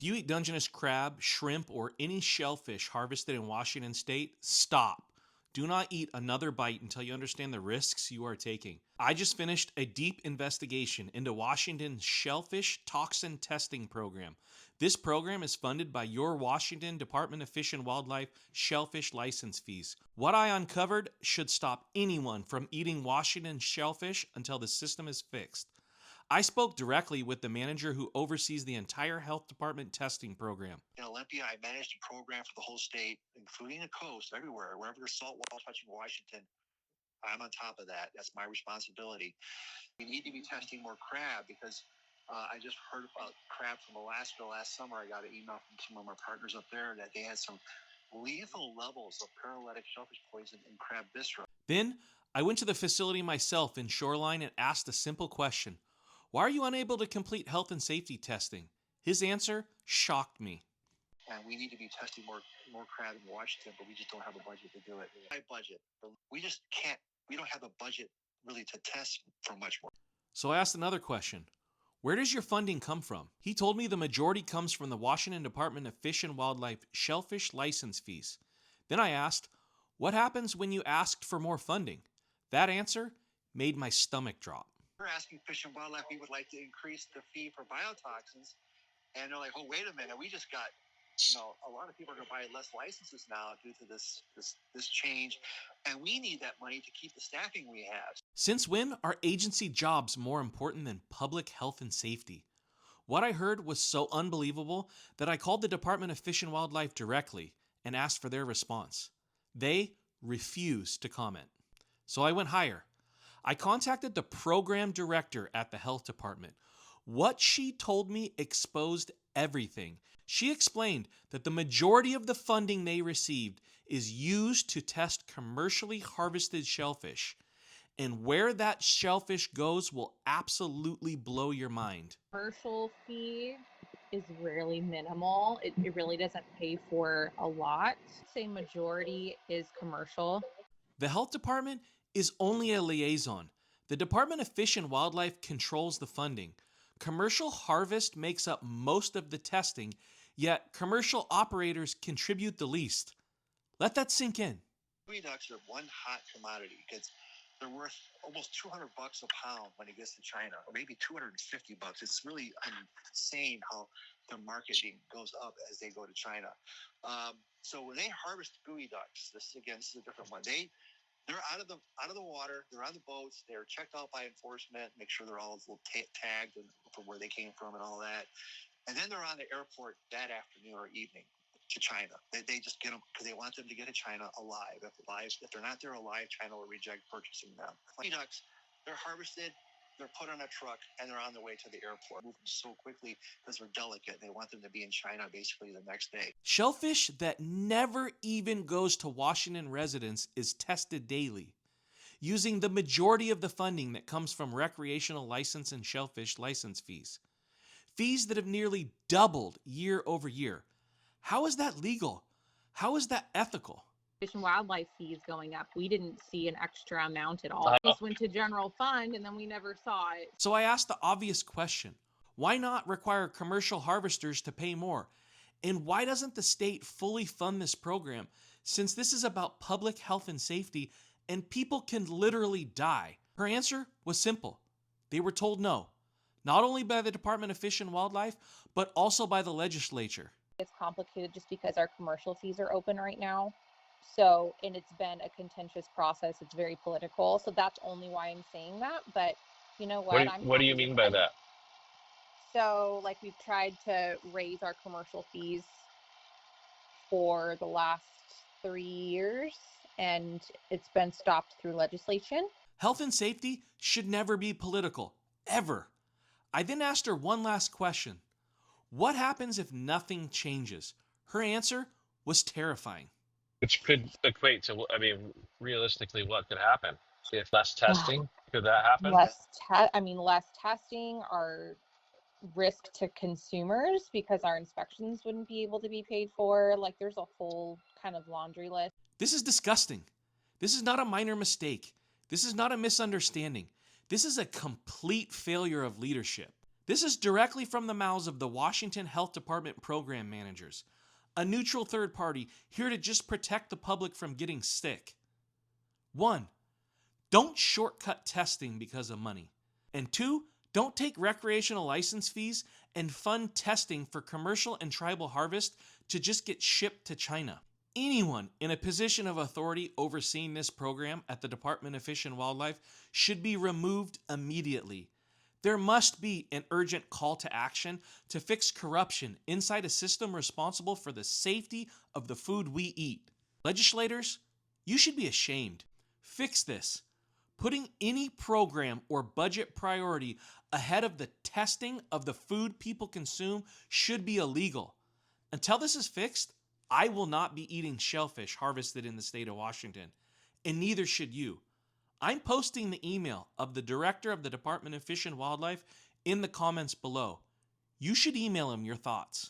Do you eat Dungeness crab, shrimp, or any shellfish harvested in Washington state? Stop. Do not eat another bite until you understand the risks you are taking. I just finished a deep investigation into Washington's shellfish toxin testing program. This program is funded by your Washington Department of Fish and Wildlife shellfish license fees. What I uncovered should stop anyone from eating Washington shellfish until the system is fixed. I spoke directly with the manager who oversees the entire health department testing program. In Olympia, I managed a program for the whole state, including the coast, everywhere. Wherever there's salt water touching Washington, I'm on top of that. That's my responsibility. We need to be testing more crab because I just heard about crab from Alaska last summer. I got an email from some of our partners up there that they had some lethal levels of paralytic shellfish poison in crab viscera. Then I went to the facility myself in Shoreline and asked a simple question. Why are you unable to complete health and safety testing? His answer shocked me. And we need to be testing more crab in Washington, but we just don't have a budget to do it. High budget. We just can't, we don't have a budget really to test for much more. So I asked another question. Where does your funding come from? He told me the majority comes from the Washington Department of Fish and Wildlife shellfish license fees. Then I asked, what happens when you asked for more funding? That answer made my stomach drop. We're asking Fish and Wildlife, we would like to increase the fee for biotoxins. And they're like, oh, wait a minute, we just got, a lot of people are going to buy less licenses now due to this change. And we need that money to keep the staffing we have. Since when are agency jobs more important than public health and safety? What I heard was so unbelievable that I called the Department of Fish and Wildlife directly and asked for their response. They refused to comment. So I went higher. I contacted the program director at the health department. What she told me exposed everything. She explained that the majority of the funding they received is used to test commercially harvested shellfish. And where that shellfish goes will absolutely blow your mind. Commercial fee is really minimal. It really doesn't pay for a lot. I'd say majority is commercial. The health department is only a liaison. The Department of Fish and Wildlife controls the funding. Commercial harvest makes up most of the testing, yet commercial operators contribute the least. Let that sink in. Geoducks are one hot commodity because they're worth almost $200 a pound when it gets to China, or maybe $250. It's really insane how the marketing goes up as they go to China. So when they harvest geoducks, this is a different one. They're out of the water. They're on the boats. They're checked out by enforcement, make sure they're all tagged and from where they came from and all that. And then they're on the airport that afternoon or evening to China. They just get them because they want them to get to China alive. If they're not there alive, China will reject purchasing them. Ducks, they're harvested, they're put on a truck, and they're on their way to the airport. Moving so quickly because they're delicate. They want them to be in China basically the next day. Shellfish that never even goes to Washington residents is tested daily, using the majority of the funding that comes from recreational license and shellfish license fees. Fees that have nearly doubled year over year. How is that legal? How is that ethical? Fish and wildlife fees going up. We didn't see an extra amount at all. It just went to general fund and then we never saw it. So I asked the obvious question. Why not require commercial harvesters to pay more? And why doesn't the state fully fund this program, since this is about public health and safety and people can literally die? Her answer was simple. They were told no, not only by the Department of Fish and Wildlife, but also by the legislature. It's complicated just because our commercial fees are open right now. So, and it's been a contentious process. It's very political. So that's only why I'm saying that. But you know what? What do you mean by that? So, like, we've tried to raise our commercial fees for the last 3 years, and it's been stopped through legislation. Health and safety should never be political, ever. I then asked her one last question. What happens if nothing changes? Her answer was terrifying. Which could equate to, realistically, what could happen? If less testing, could that happen? Less testing, our risk to consumers because our inspections wouldn't be able to be paid for. Like, there's a whole kind of laundry list. This is disgusting. This is not a minor mistake. This is not a misunderstanding. This is a complete failure of leadership. This is directly from the mouths of the Washington Health Department program managers, a neutral third party here to just protect the public from getting sick. 1. Don't shortcut testing because of money. And 2, don't take recreational license fees and fund testing for commercial and tribal harvest to just get shipped to China. Anyone in a position of authority overseeing this program at the Department of Fish and Wildlife should be removed immediately. There must be an urgent call to action to fix corruption inside a system responsible for the safety of the food we eat. Legislators, you should be ashamed. Fix this. Putting any program or budget priority ahead of the testing of the food people consume should be illegal. Until this is fixed, I will not be eating shellfish harvested in the state of Washington, and neither should you. I'm posting the email of the director of the Department of Fish and Wildlife in the comments below. You should email him your thoughts.